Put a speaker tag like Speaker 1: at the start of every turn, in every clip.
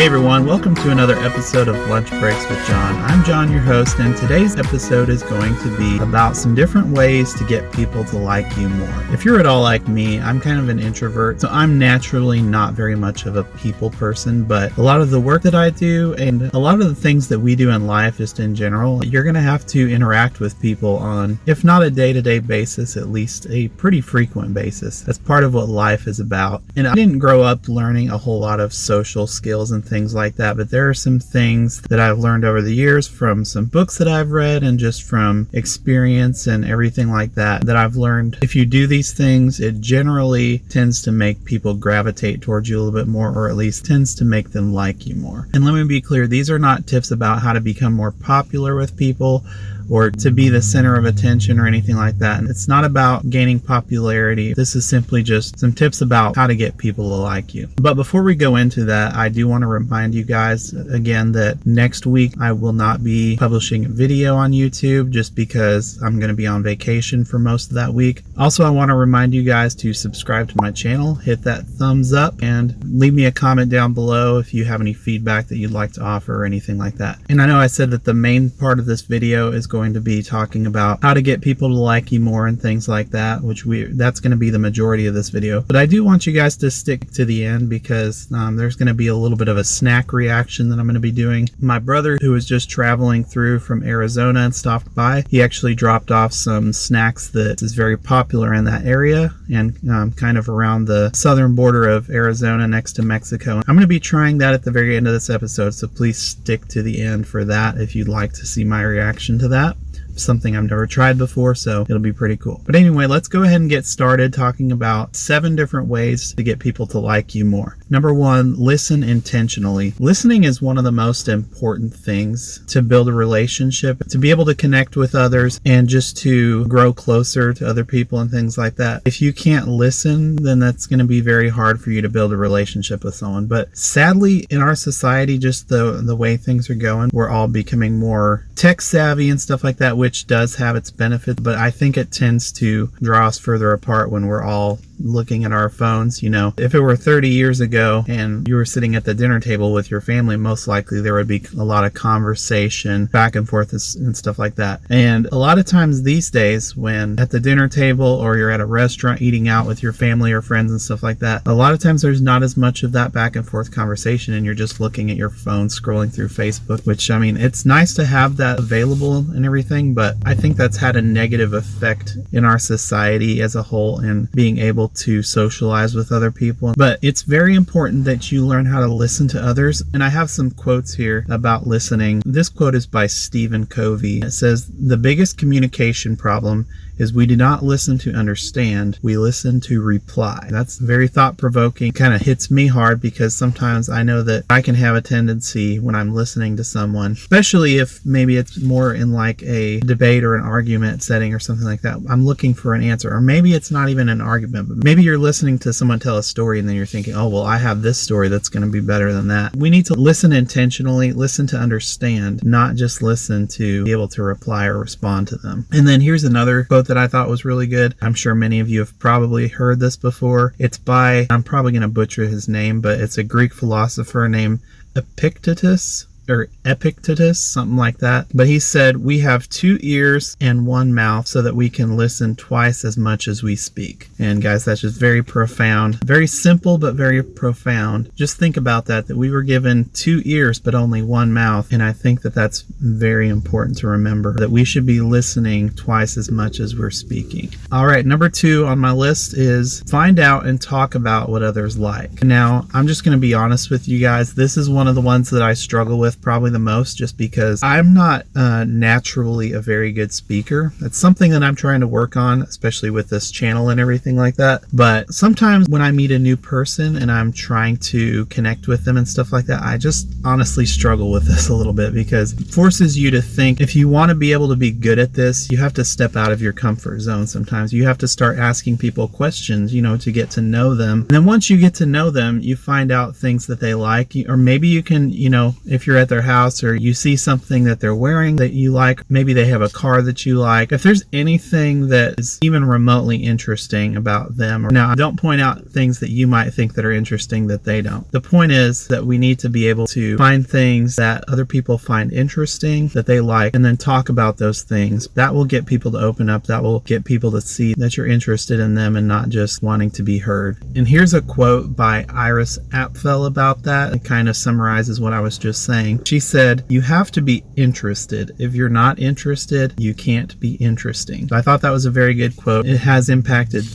Speaker 1: Hey everyone, welcome to another episode of Lunch Breaks with John. I'm John, your host, and today's episode is going to be about some different ways to get people to like you more. If you're at all like me, I'm kind of an introvert, so I'm naturally not very much of a people person, but a lot of the work that I do and a lot of the things that we do in life just in general, you're going to have to interact with people on, if not a day-to-day basis, at least a pretty frequent basis. That's part of what life is about. And I didn't grow up learning a whole lot of social skills and things like that, but there are some things that I've learned over the years from some books that I've read and just from experience and everything like that I've learned. If you do these things, it generally tends to make people gravitate towards you a little bit more, or at least tends to make them like you more. And let me be clear, these are not tips about how to become more popular with people or to be the center of attention or anything like that. And it's not about gaining popularity. This is simply just some tips about how to get people to like you. But before we go into that, I do want to remind you guys again that next week I will not be publishing a video on YouTube just because I'm going to be on vacation for most of that week. Also, I want to remind you guys to subscribe to my channel, hit that thumbs up, and leave me a comment down below if you have any feedback that you'd like to offer or anything like that. And I know I said that the main part of this video is going to be talking about how to get people to like you more and things like that, that's going to be the majority of this video. But I do want you guys to stick to the end because there's going to be a little bit of a snack reaction that I'm going to be doing. My brother, who was just traveling through from Arizona and stopped by, he actually dropped off some snacks that is very popular in that area and kind of around the southern border of Arizona next to Mexico. I'm going to be trying that at the very end of this episode, so please stick to the end for that if you'd like to see my reaction to that. Something I've never tried before, so it'll be pretty cool. But anyway, let's go ahead and get started talking about 7 different ways to get people to like you more. Number 1, listen intentionally. Listening is one of the most important things to build a relationship, to be able to connect with others, and just to grow closer to other people and things like that. If you can't listen, then that's going to be very hard for you to build a relationship with someone. But sadly, in our society, just the way things are going, we're all becoming more tech savvy and stuff like that, which does have its benefits, but I think it tends to draw us further apart when we're all looking at our phones. You know, if it were 30 years ago and you were sitting at the dinner table with your family, most likely there would be a lot of conversation back and forth and stuff like that. And a lot of times these days, when at the dinner table or you're at a restaurant eating out with your family or friends and stuff like that, a lot of times there's not as much of that back and forth conversation and you're just looking at your phone scrolling through Facebook, which, I mean, it's nice to have that available and everything, but I think that's had a negative effect in our society as a whole and being able to socialize with other people. But it's very important that you learn how to listen to others. And I have some quotes here about listening. This quote is by Stephen Covey. It says, "The biggest communication problem is we do not listen to understand, we listen to reply." That's very thought-provoking. Kind of hits me hard because sometimes I know that I can have a tendency when I'm listening to someone, especially if maybe it's more in like a debate or an argument setting or something like that. I'm looking for an answer, or maybe it's not even an argument, but maybe you're listening to someone tell a story and then you're thinking, oh, well, I have this story that's going to be better than that. We need to listen intentionally, listen to understand, not just listen to be able to reply or respond to them. And then here's another quote that I thought was really good. I'm sure many of you have probably heard this before. It's by, I'm probably going to butcher his name, but it's a Greek philosopher named Epictetus, something like that. But he said, "We have 2 ears and 1 mouth so that we can listen twice as much as we speak." And guys, that's just very profound. Very simple, but very profound. Just think about that we were given 2 ears, but only 1 mouth. And I think that that's very important to remember, that we should be listening twice as much as we're speaking. All right, number 2 on my list is find out and talk about what others like. Now, I'm just going to be honest with you guys. This is one of the ones that I struggle with probably the most, just because I'm not naturally a very good speaker. That's something that I'm trying to work on, especially with this channel and everything like that. But sometimes when I meet a new person and I'm trying to connect with them and stuff like that, I just honestly struggle with this a little bit because it forces you to think, if you want to be able to be good at this, you have to step out of your comfort zone. Sometimes you have to start asking people questions, to get to know them. And then once you get to know them, you find out things that they like, or maybe you can, if you're at their house or you see something that they're wearing that you like, maybe they have a car that you like, if there's anything that is even remotely interesting about them, now don't point out things that you might think that are interesting that they don't. The point is that we need to be able to find things that other people find interesting, that they like, and then talk about those things. That will get people to open up. That will get people to see that you're interested in them and not just wanting to be heard. And here's a quote by Iris Apfel about that. It kind of summarizes what I was just saying. She said, "You have to be interested. If you're not interested, you can't be interesting." So I thought that was a very good quote. It has impacted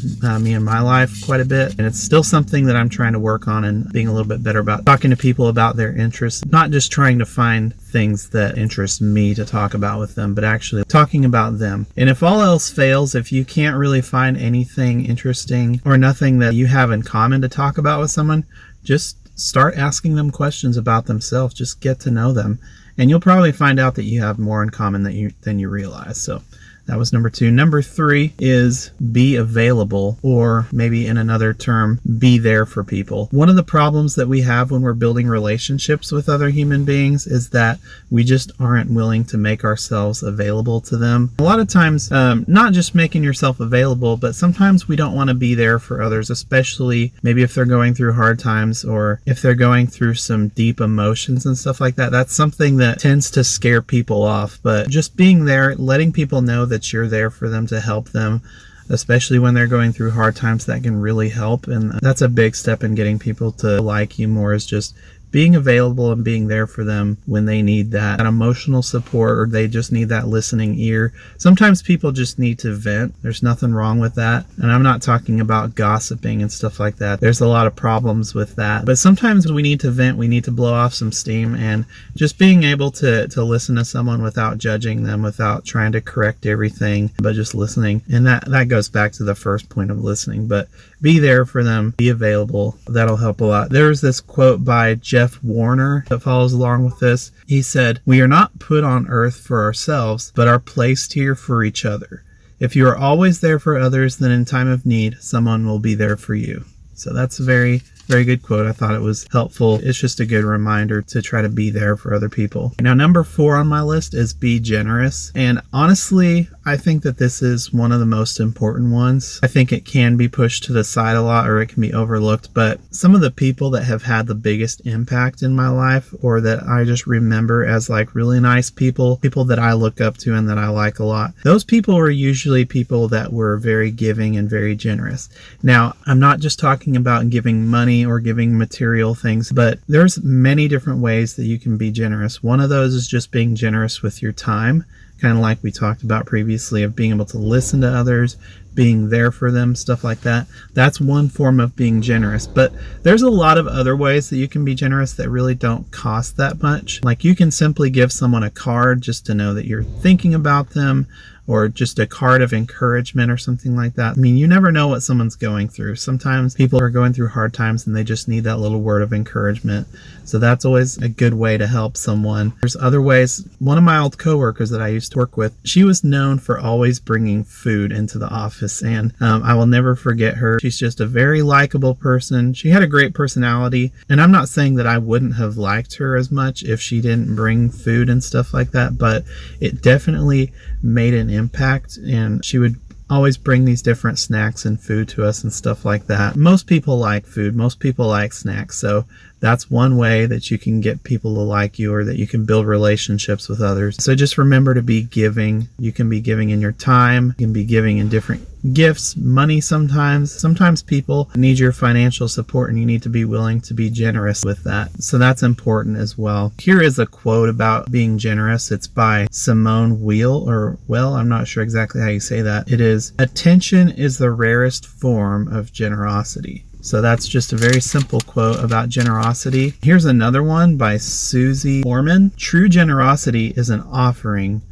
Speaker 1: me in my life quite a bit, and it's still something that I'm trying to work on and being a little bit better about talking to people about their interests, not just trying to find things that interest me to talk about with them, but actually talking about them. And if all else fails, if you can't really find anything interesting or nothing that you have in common to talk about with someone, just start asking them questions about themselves. Just get to know them, and you'll probably find out that you have more in common than you realize. So that was number 2. Number 3 is be available, or maybe in another term, be there for people. One of the problems that we have when we're building relationships with other human beings is that we just aren't willing to make ourselves available to them. A lot of times, not just making yourself available, but sometimes we don't want to be there for others, especially maybe if they're going through hard times or if they're going through some deep emotions and stuff like that. That's something that tends to scare people off. But just being there, letting people know that you're there for them to help them, especially when they're going through hard times, that can really help. And that's a big step in getting people to like you more, is just being available and being there for them when they need that emotional support, or they just need that listening ear. Sometimes people just need to vent. There's nothing wrong with that. And I'm not talking about gossiping and stuff like that. There's a lot of problems with that. But sometimes we need to vent. We need to blow off some steam, and just being able to listen to someone without judging them, without trying to correct everything, but just listening. And that goes back to the first point of listening. But be there for them, be available. That'll help a lot. There's this quote by Jeff Warner that follows along with this. He said, "We are not put on earth for ourselves, but are placed here for each other. If you are always there for others, then in time of need, someone will be there for you." So that's a very, very good quote. I thought it was helpful. It's just a good reminder to try to be there for other people. Now, number 4 on my list is be generous. And honestly, I think that this is one of the most important ones. I think it can be pushed to the side a lot, or it can be overlooked. But some of the people that have had the biggest impact in my life, or that I just remember as like really nice people that I look up to and that I like a lot, those people are usually people that were very giving and very generous. Now, I'm not just talking about giving money or giving material things, but there's many different ways that you can be generous. One of those is just being generous with your time, kind of like we talked about previously, of being able to listen to others, being there for them, stuff like that. That's one form of being generous. But there's a lot of other ways that you can be generous that really don't cost that much. Like, you can simply give someone a card just to know that you're thinking about them, or just a card of encouragement or something like that. I mean, you never know what someone's going through. Sometimes people are going through hard times and they just need that little word of encouragement. So that's always a good way to help someone. There's other ways. One of my old coworkers that I used to work with, she was known for always bringing food into the office, and I will never forget her. She's just a very likable person. She had a great personality, and I'm not saying that I wouldn't have liked her as much if she didn't bring food and stuff like that, but it definitely made an impact, and she would always bring these different snacks and food to us and stuff like that. Most people like food. Most people like snacks. So that's one way that you can get people to like you, or that you can build relationships with others. So just remember to be giving. You can be giving in your time. You can be giving in different gifts, money sometimes. Sometimes people need your financial support, and you need to be willing to be generous with that. So that's important as well. Here is a quote about being generous. It's by Simone Weil, I'm not sure exactly how you say that. It is, "Attention is the rarest form of generosity." So that's just a very simple quote about generosity. Here's another one by Susie Orman. "True generosity is an offering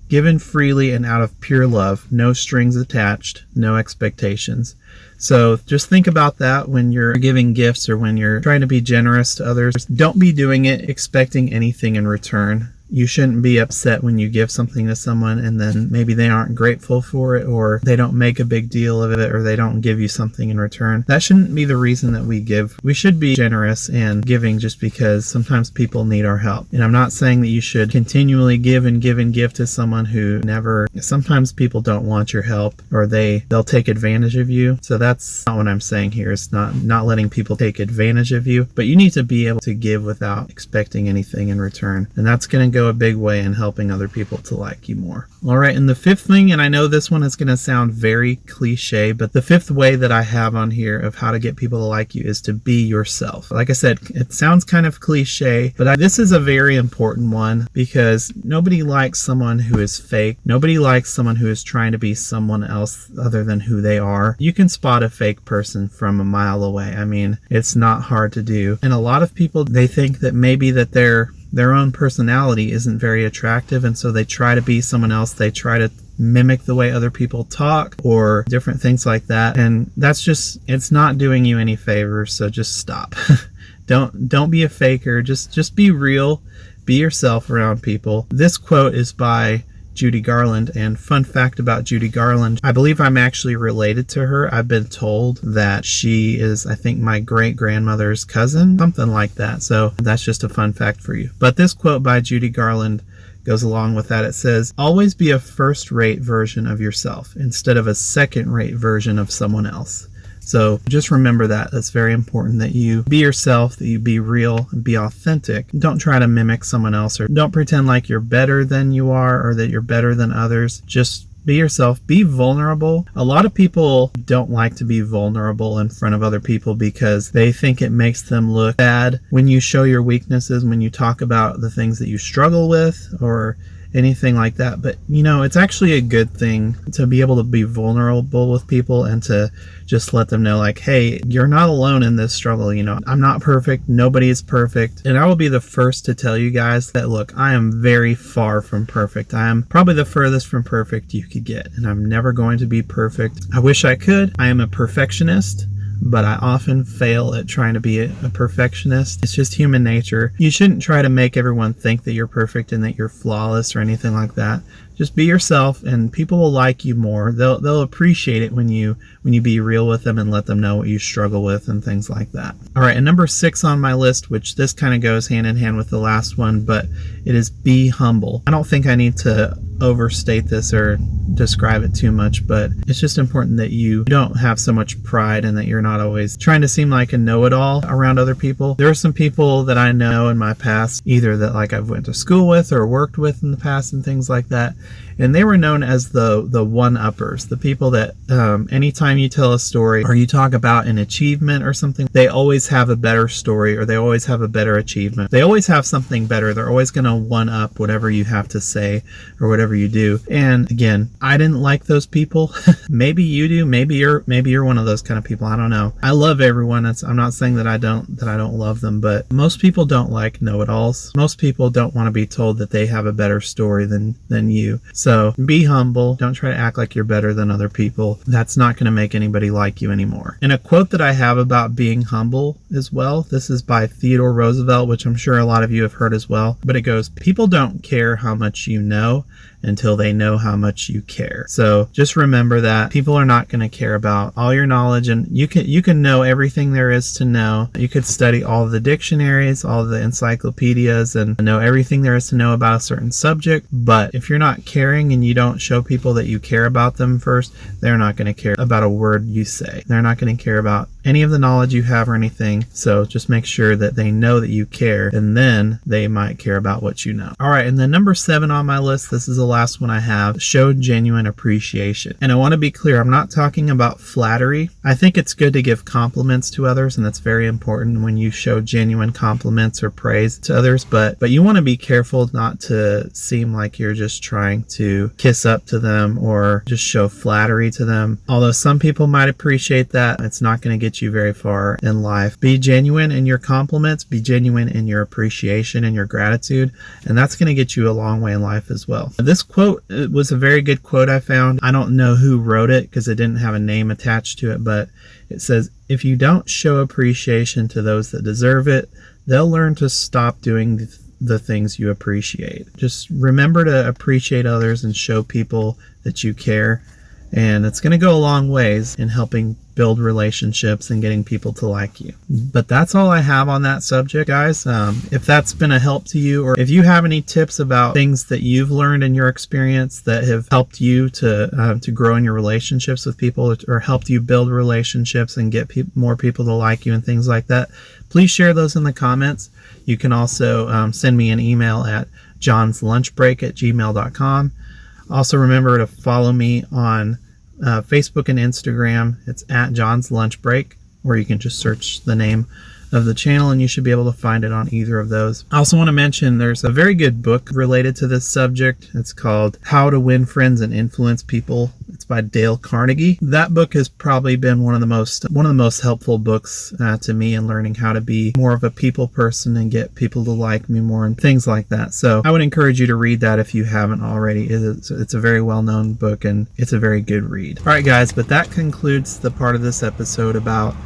Speaker 1: given freely and out of pure love, no strings attached, no expectations." So just think about that when you're giving gifts, or when you're trying to be generous to others. Don't be doing it expecting anything in return. you shouldn't be upset when you give something to someone and then maybe they aren't grateful for it, or they don't make a big deal of it, or they don't give you something in return. That shouldn't be the reason that we give. We should be generous and giving just because sometimes people need our help. And I'm not saying that you should continually give and give and give to someone who never, sometimes people don't want your help, or they'll take advantage of you. So that's not what I'm saying here. It's not letting people take advantage of you, but you need to be able to give without expecting anything in return. And that's going to go a big way in helping other people to like you more. All right. And the fifth thing, and I know this one is going to sound very cliche, but the fifth way that I have on here of how to get people to like you is to be yourself. Like I said, it sounds kind of cliche, but this is a very important one, because nobody likes someone who is fake. Nobody likes someone who is trying to be someone else other than who they are. You can spot a fake person from a mile away. I mean, it's not hard to do. And a lot of people, they think that maybe that their own personality isn't very attractive, and so they try to be someone else. They try to mimic the way other people talk or different things like that, and that's just, it's not doing you any favors. So just stop. Don't be a faker. Just be real. Be yourself around people. This quote is by Judy Garland, and fun fact about Judy Garland, I believe I'm actually related to her. I've been told that she is, I think, my great-grandmother's cousin, something like that. So that's just a fun fact for you. But this quote by Judy Garland goes along with that. It says, "Always be a first-rate version of yourself instead of a second-rate version of someone else." So just remember that. That's very important, that you be yourself, that you be real, be authentic. Don't try to mimic someone else, or don't pretend like you're better than you are, or that you're better than others. Just be yourself. Be vulnerable. A lot of people don't like to be vulnerable in front of other people because they think it makes them look bad when you show your weaknesses, when you talk about the things that you struggle with, or anything like that. But it's actually a good thing to be able to be vulnerable with people and to just let them know, like, hey, you're not alone in this struggle. I'm not perfect. Nobody is perfect. And I will be the first to tell you guys that, look, I am very far from perfect. I am probably the furthest from perfect you could get, and I'm never going to be perfect. I wish I could. I am a perfectionist, but I often fail at trying to be a perfectionist. It's just human nature. You shouldn't try to make everyone think that you're perfect and that you're flawless or anything like that. Just be yourself, and people will like you more. They'll appreciate it when you be real with them and let them know what you struggle with and things like that. All right, and number 6 on my list, which this kind of goes hand in hand with the last one, but it is be humble. I don't think I need to overstate this or describe it too much, but it's just important that you don't have so much pride and that you're not always trying to seem like a know-it-all around other people. There are some people that I know in my past, either that like I've went to school with or worked with in the past and things like that, and they were known as the one-uppers, the people that anytime you tell a story or you talk about an achievement or something, they always have a better story, or they always have a better achievement. They always have something better. They're always going to one-up whatever you have to say or whatever you do. And again, I didn't like those people. Maybe you do. Maybe you're one of those kind of people. I don't know. I love everyone. I'm not saying that I don't love them, but most people don't like know-it-alls. Most people don't want to be told that they have a better story than you. So be humble. Don't try to act like you're better than other people. That's not going to make anybody like you anymore. And a quote that I have about being humble as well, this is by Theodore Roosevelt, which I'm sure a lot of you have heard as well, but it goes, "People don't care how much you know until they know how much you care." So just remember that people are not going to care about all your knowledge, and you can know everything there is to know. You could study all the dictionaries, all the encyclopedias, and know everything there is to know about a certain subject, but if you're not caring and you don't show people that you care about them first, they're not going to care about a word you say. They're not going to care about any of the knowledge you have or anything. So just make sure that they know that you care, and then they might care about what you know. All right, and then number 7 on my list, this is the last one I have, show genuine appreciation. And I want to be clear, I'm not talking about flattery. I think it's good to give compliments to others, and that's very important when you show genuine compliments or praise to others, but you want to be careful not to seem like you're just trying to kiss up to them or just show flattery to them. Although some people might appreciate that, it's not going to get you very far in life. Be genuine in your compliments, be genuine in your appreciation and your gratitude, and that's going to get you a long way in life as well. This quote was a very good quote I found. I don't know who wrote it because it didn't have a name attached to it, but it says, "If you don't show appreciation to those that deserve it, they'll learn to stop doing the things you appreciate. Just remember to appreciate others and show people that you care. And it's going to go a long ways in helping build relationships and getting people to like you. But that's all I have on that subject, guys. If that's been a help to you, or if you have any tips about things that you've learned in your experience that have helped you to grow in your relationships with people, or helped you build relationships and get more people to like you and things like that, please share those in the comments. You can also send me an email at johnslunchbreak@gmail.com. Also remember to follow me on Facebook and Instagram. It's at John's Lunch Break, or you can just search the name of the channel and you should be able to find it on either of those. I also want to mention there's a very good book related to this subject. It's called How to Win Friends and Influence People. It's by Dale Carnegie. That book has probably been one of the most helpful books to me in learning how to be more of a people person and get people to like me more and things like that. So I would encourage you to read that if you haven't already. It's a very well-known book and it's a very good read. All right, guys, but that concludes the part of this episode about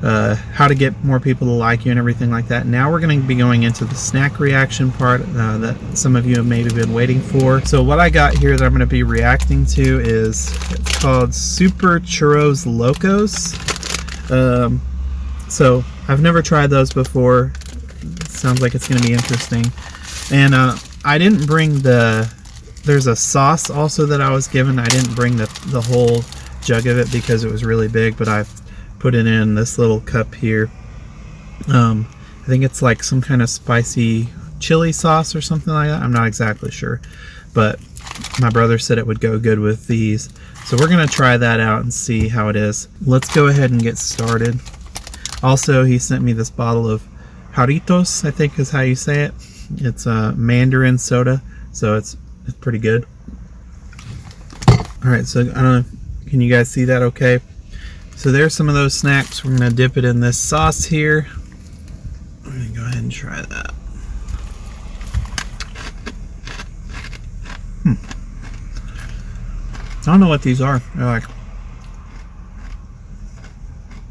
Speaker 1: how to get more people to like you and everything like that. Now we're going to be going into the snack reaction part that some of you have maybe been waiting for. So what I got here that I'm going to be reacting to is, it's called Super Churros Locos. So I've never tried those before. Sounds like it's going to be interesting. And I didn't bring there's a sauce also that I was given. I didn't bring the whole jug of it because it was really big, but I've put it in this little cup here. I think it's like some kind of spicy chili sauce or something like that. I'm not exactly sure, but my brother said it would go good with these. So we're going to try that out and see how it is. Let's go ahead and get started. Also, he sent me this bottle of Jarritos, I think is how you say it. It's a Mandarin soda, so it's pretty good. All right, so I don't know, can you guys see that okay? So there's some of those snacks. We're going to dip it in this sauce here. I'm going to go ahead and try that. I don't know what these are. They're like,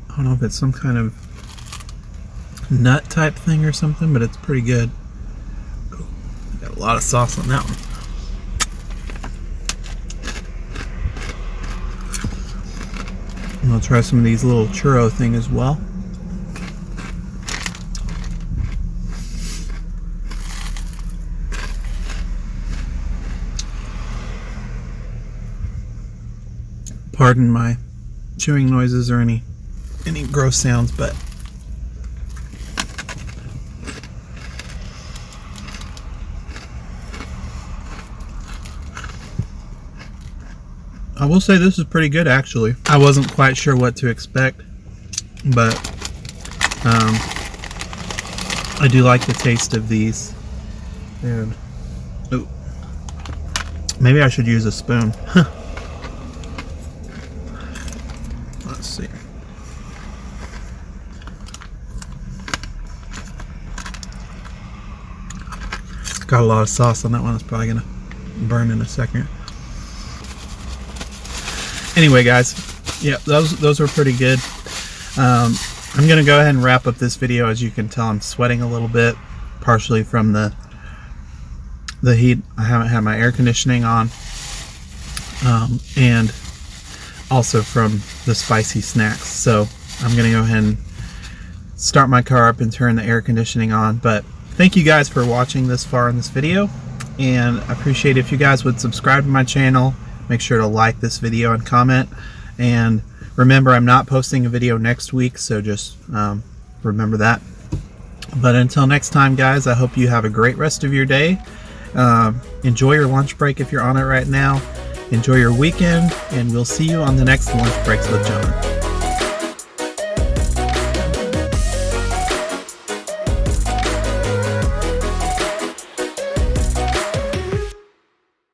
Speaker 1: I don't know if it's some kind of nut type thing or something, but it's pretty good. Ooh, got a lot of sauce on that one. And I'll try some of these little churro thing as well. Pardon my chewing noises or any gross sounds, but I will say this is pretty good actually. I wasn't quite sure what to expect, but I do like the taste of these. And ooh, maybe I should use a spoon. Let's see. Got a lot of sauce on that one. It's probably gonna burn in a second. Anyway, guys, yeah, those were pretty good. I'm gonna go ahead and wrap up this video. As you can tell, I'm sweating a little bit, partially from the heat. I haven't had my air conditioning on, and also from the spicy snacks. So I'm gonna go ahead and start my car up and turn the air conditioning on. But thank you guys for watching this far in this video, and I appreciate if you guys would subscribe to my channel. Make sure to like this video and comment. And remember, I'm not posting a video next week, so just remember that. But until next time, guys, I hope you have a great rest of your day. Enjoy your lunch break if you're on it right now. Enjoy your weekend, and we'll see you on the next Lunch Breaks with John.